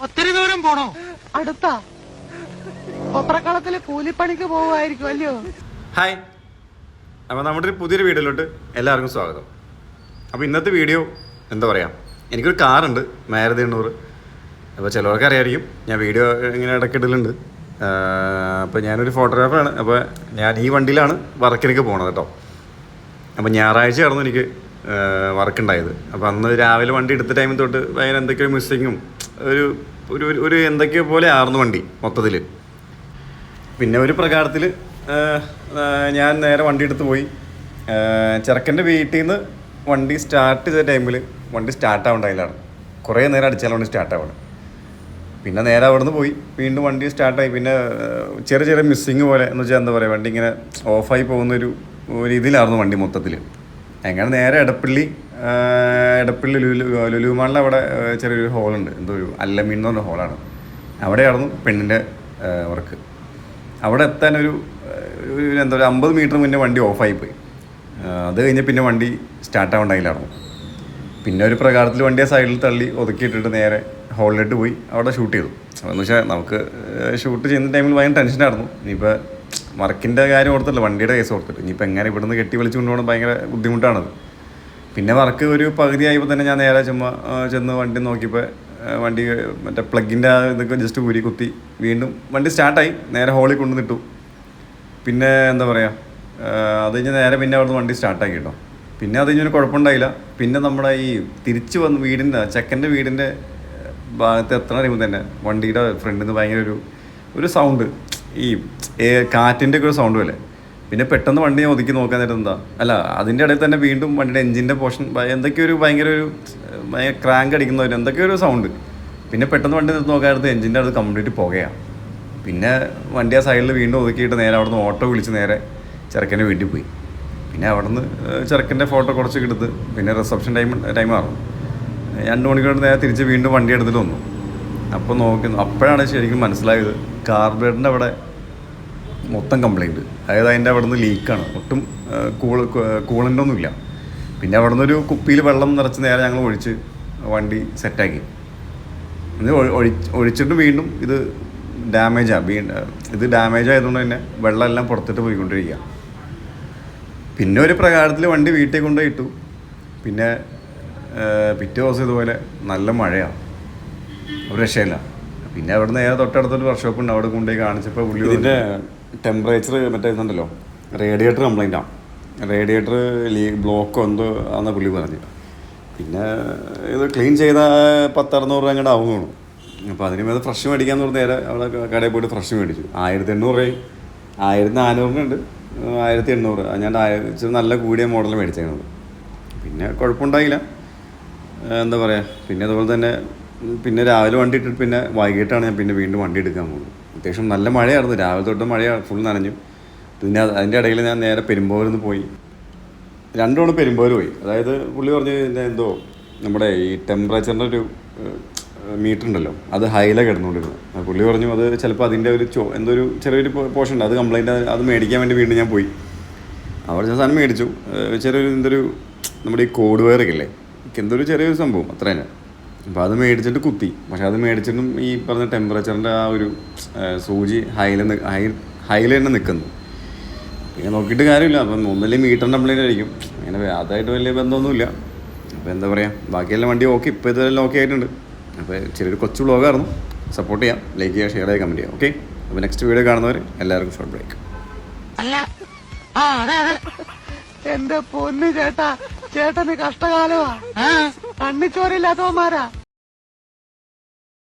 ഒത്തിരി ദൂരം പോണോ? അടുത്ത കൊപ്രക്കളത്തില് കൂലിപ്പണിക്ക് പോവുമായിരിക്കും അല്ലയോ? ഹായ്, അപ്പോൾ നമ്മുടെ ഒരു പുതിയൊരു വീഡിയോയിലോട്ട് എല്ലാവർക്കും സ്വാഗതം. അപ്പോൾ ഇന്നത്തെ വീഡിയോ എന്താ പറയുക, എനിക്കൊരു കാറുണ്ട് മാരുതി 800. അപ്പോൾ ചിലവർക്ക് അറിയായിരിക്കും, ഞാൻ വീഡിയോ ഇങ്ങനെ ഇടയ്ക്കിടലുണ്ട്. അപ്പോൾ ഞാനൊരു ഫോട്ടോഗ്രാഫറാണ്. അപ്പോൾ ഞാൻ ഈ വണ്ടിയിലാണ് വർക്കിനൊക്കെ പോകണത് കേട്ടോ. അപ്പോൾ ഞായറാഴ്ച ആയിരുന്നു എനിക്ക് വർക്കുണ്ടായത്. അപ്പോൾ അന്ന് രാവിലെ വണ്ടി എടുത്ത ടൈമിൽ തൊട്ട് ഭയങ്കര എന്തൊക്കെയോ മിസ്സിങ്ങും ഒരു ഒരു ഒരു എന്തൊക്കെയോ പോലെ ആയിരുന്നു വണ്ടി മൊത്തത്തിൽ. പിന്നെ ഒരു പ്രകാരത്തിൽ ഞാൻ നേരെ വണ്ടി എടുത്ത് പോയി. ചെറുക്കൻ്റെ വീട്ടിൽ നിന്ന് വണ്ടി സ്റ്റാർട്ട് ചെയ്ത ടൈമിൽ വണ്ടി സ്റ്റാർട്ടാവുണ്ടായില്ലാണ്. കുറേ നേരം അടിച്ചാൽ വണ്ടി സ്റ്റാർട്ടാവണം. പിന്നെ നേരെ അവിടെ നിന്ന് പോയി വീണ്ടും വണ്ടി സ്റ്റാർട്ടായി. പിന്നെ ചെറിയ ചെറിയ മിസ്സിങ് പോലെ എന്ന് വെച്ചാൽ എന്താ പറയുക, വണ്ടി ഇങ്ങനെ ഓഫായി പോകുന്നൊരു രീതിയിലായിരുന്നു വണ്ടി മൊത്തത്തിൽ. അങ്ങനെ നേരെ എടപ്പള്ളി ലുലുമാളിൽ അവിടെ ചെറിയൊരു ഹോളുണ്ട്, എന്തോ ഒരു അല്ലമീൻ എന്ന് പറഞ്ഞ ഹോളാണ്. അവിടെയായിരുന്നു പെണ്ണിൻ്റെ വർക്ക്. അവിടെ എത്താൻ ഒരു എന്താ പറയുക 50 മീറ്റർ മുന്നേ വണ്ടി ഓഫായിപ്പോയി. അത് കഴിഞ്ഞ് പിന്നെ വണ്ടി സ്റ്റാർട്ടാവുണ്ടായില്ലായിരുന്നു. പിന്നെ ഒരു പ്രകാരത്തിൽ വണ്ടിയെ സൈഡിൽ തള്ളി ഒതുക്കിയിട്ടിട്ട് നേരെ ഹോളിലിട്ട് പോയി അവിടെ ഷൂട്ട് ചെയ്തു. എന്ന് വെച്ചാൽ നമുക്ക് ഷൂട്ട് ചെയ്യുന്ന ടൈമിൽ ഭയങ്കര ടെൻഷനായിരുന്നു. ഇനിയിപ്പോൾ വർക്കിൻ്റെ കാര്യം ഓർത്തില്ല, വണ്ടിയുടെ കേസ് ഓർത്തിട്ട് ഇനിയിപ്പോൾ എങ്ങനെ ഇവിടുന്ന് കെട്ടി വിളിച്ചു കൊണ്ടുപോകണം, ഭയങ്കര ബുദ്ധിമുട്ടാണത്. പിന്നെ വർക്ക് ഒരു പകുതി ആയപ്പോൾ തന്നെ ഞാൻ നേരെ ചുമ്മാ ചെന്ന് വണ്ടി നോക്കിയപ്പോൾ വണ്ടി മറ്റേ പ്ലഗിൻ്റെ ഇതൊക്കെ ജസ്റ്റ് ഊരി കുത്തി വീണ്ടും വണ്ടി സ്റ്റാർട്ടായി. നേരെ ഹോളിൽ കൊണ്ടുവന്നിട്ടു. പിന്നെ എന്താ പറയുക, അത് കഴിഞ്ഞ് നേരെ പിന്നെ അവിടുന്ന് വണ്ടി സ്റ്റാർട്ടാക്കി കേട്ടോ. പിന്നെ അത് കഴിഞ്ഞൊരു കുഴപ്പമുണ്ടായില്ല. പിന്നെ നമ്മുടെ ഈ തിരിച്ച് വന്ന് ചെക്കൻ്റെ വീടിൻ്റെ ഭാഗത്ത് എത്ര അറിയുമ്പോൾ തന്നെ വണ്ടിയുടെ ഫ്രണ്ടിൽ നിന്ന് ഭയങ്കര ഒരു സൗണ്ട്, ഈ കാറ്റിൻ്റെ ഒക്കെ ഒരു സൗണ്ട് പോലെ. പിന്നെ പെട്ടെന്ന് വണ്ടി ഞാൻ ഒതുക്കി നോക്കാൻ നേരം അതിൻ്റെ ഇടയിൽ തന്നെ വീണ്ടും വണ്ടിയുടെ എഞ്ചിൻ്റെ പോർഷൻ എന്തൊക്കെയൊരു ഭയങ്കര ക്രാങ്ക് അടിക്കുന്നവർ എന്തൊക്കെയൊരു സൗണ്ട്. പിന്നെ പെട്ടെന്ന് വണ്ടി നിർത്തി നോക്കാനടുത്ത് എഞ്ചിൻ്റെ അടുത്ത് കംപ്ലീറ്റ് പുകയാണ്. പിന്നെ വണ്ടി ആ സൈഡിൽ വീണ്ടും ഒതുക്കിയിട്ട് നേരെ അവിടെ നിന്ന് ഓട്ടോ വിളിച്ച് നേരെ ചെറുക്കൻ്റെ വീട്ടിൽ പോയി. പിന്നെ അവിടെ നിന്ന് ചെറുക്കൻ്റെ ഫോട്ടോ കുറച്ച് എടുത്ത് പിന്നെ റിസപ്ഷൻ ടൈമായിരുന്നു. 2 മണിക്കൂർ നേരെ തിരിച്ച് വീണ്ടും വണ്ടി എടുത്തിട്ട് വന്നു. അപ്പോൾ അപ്പോഴാണ് ശരിക്കും മനസ്സിലായത് കാർബറേറ്ററിൻ്റെ അവിടെ മൊത്തം കംപ്ലൈൻറ്റ്. അതായത് അതിൻ്റെ അവിടെ നിന്ന് ലീക്കാണ്, ഒട്ടും കൂളൻ്റ് ഒന്നുമില്ല. പിന്നെ അവിടെ നിന്നൊരു കുപ്പിയിൽ വെള്ളം നിറച്ച് നേരെ ഞങ്ങൾ ഒഴിച്ച് വണ്ടി സെറ്റാക്കി. ഒഴിച്ചിട്ട് വീണ്ടും ഇത് ഡാമേജ് ആയതുകൊണ്ട് തന്നെ വെള്ളം എല്ലാം പുറത്തിട്ട് പോയിക്കൊണ്ടിരിക്കുക. പിന്നെ ഒരു പ്രകാരത്തിൽ വണ്ടി വീട്ടിൽ കൊണ്ടുപോയി ഇട്ടു. പിന്നെ പിറ്റേ ദിവസം ഇതുപോലെ നല്ല മഴയാണ്, ഒരു രക്ഷയില്ല. പിന്നെ അവിടെ നിന്ന് നേരെ തൊട്ടടുത്തൊരു വർക്ക്ഷോപ്പ് ഉണ്ട്, അവിടെ കൊണ്ടുപോയി കാണിച്ചപ്പോൾ പുള്ളി ഇതിൻ്റെ ടെമ്പറേച്ചർ മറ്റേ ഇതുണ്ടല്ലോ, റേഡിയേറ്റർ കംപ്ലൈൻറ്റാണ്. റേഡിയേറ്റർ ബ്ലോക്കോ എന്തോ ആണെന്ന് പുള്ളി പറഞ്ഞു. പിന്നെ ഇത് ക്ലീൻ ചെയ്താൽ 1000-600 രൂപ അങ്ങോട്ട് ആവുകയാണ്. അപ്പോൾ അതിന് മേലെ ഫ്രഷ് മേടിക്കാമെന്ന് പറഞ്ഞ് നേരെ അവിടെ കടയിൽ പോയിട്ട് ഫ്രഷ് മേടിച്ചു. 1800 രൂപയും 1400 1800. ഞാൻ ഇച്ചിരി നല്ല കൂടിയ മോഡൽ മേടിച്ചേക്കുന്നത്. പിന്നെ കുഴപ്പമുണ്ടായില്ല, എന്താ പറയുക. പിന്നെ അതുപോലെ തന്നെ പിന്നെ രാവിലെ വണ്ടി ഇട്ടിട്ട് പിന്നെ വൈകിട്ടാണ് ഞാൻ പിന്നെ വീണ്ടും വണ്ടി എടുക്കാൻ പോകുന്നത്. അത്യാവശ്യം നല്ല മഴയായിരുന്നു, രാവിലെ തൊട്ട് മഴയാണ്, ഫുൾ നനഞ്ഞു. പിന്നെ അതിൻ്റെ ഇടയിൽ ഞാൻ നേരെ പെരുമ്പോരിൽ നിന്ന് പോയി. 2 തവണ പെരുമ്പോര് പോയി. അതായത് പുള്ളി പറഞ്ഞ് എന്തോ നമ്മുടെ ഈ ടെമ്പറേച്ചറിൻ്റെ ഒരു മീറ്റർ ഉണ്ടല്ലോ, അത് ഹൈയിലാണ് കിടന്നുകൊണ്ടിരുന്നത്. പുള്ളി പറഞ്ഞു അത് ചിലപ്പോൾ അതിൻ്റെ എന്തോ ഒരു ചെറിയൊരു പോർഷൻ ഉണ്ട്, അത് കംപ്ലൈൻറ്റ്. അത് മേടിക്കാൻ വേണ്ടി വീണ്ടും ഞാൻ പോയി. അവിടെ ഞാൻ സാധനം മേടിച്ചു. എന്തൊരു നമ്മുടെ ഈ കോഡ് വയറൊക്കെ ഇല്ലേ, എന്തൊരു ചെറിയൊരു സംഭവം അത്ര തന്നെ. അപ്പോൾ അത് മേടിച്ചിട്ട് കുത്തി. പക്ഷെ അത് മേടിച്ചിട്ടും ഈ പറഞ്ഞ ടെമ്പറേച്ചറിൻ്റെ ആ ഒരു സൂചി ഹൈയിൽ തന്നെ നിൽക്കുന്നു. പിന്നെ നോക്കിയിട്ട് കാര്യമില്ല. അപ്പം ഒന്നല്ലേ മീറ്ററിൻ്റെ കംപ്ലൈൻറ്റ് ആയിരിക്കും, അങ്ങനെ അതായിട്ട് വലിയ ബന്ധമൊന്നുമില്ല. അപ്പോൾ എന്താ പറയുക, ബാക്കിയെല്ലാം വണ്ടി ഓക്കെ, ഇപ്പോൾ ഇതെല്ലാം ഓക്കെ ആയിട്ടുണ്ട്. അപ്പോൾ ചെറിയൊരു കൊച്ചു വ്ളോഗായിരുന്നു. സപ്പോർട്ട് ചെയ്യാം, ലൈക്ക് ചെയ്യുക, ഷെയർ ചെയ്യുക, കമൻറ്റ് ചെയ്യാം. ഓക്കെ, അപ്പോൾ നെക്സ്റ്റ് വീഡിയോ കാണുന്നവർ എല്ലാവർക്കും ഷോർട്ട് ബ്രേക്ക്. എന്റെ പൊന്നു ചേട്ടന് കഷ്ടകാലമാ. കണ്ണിച്ചോരില്ലാത്തവന്മാരാ.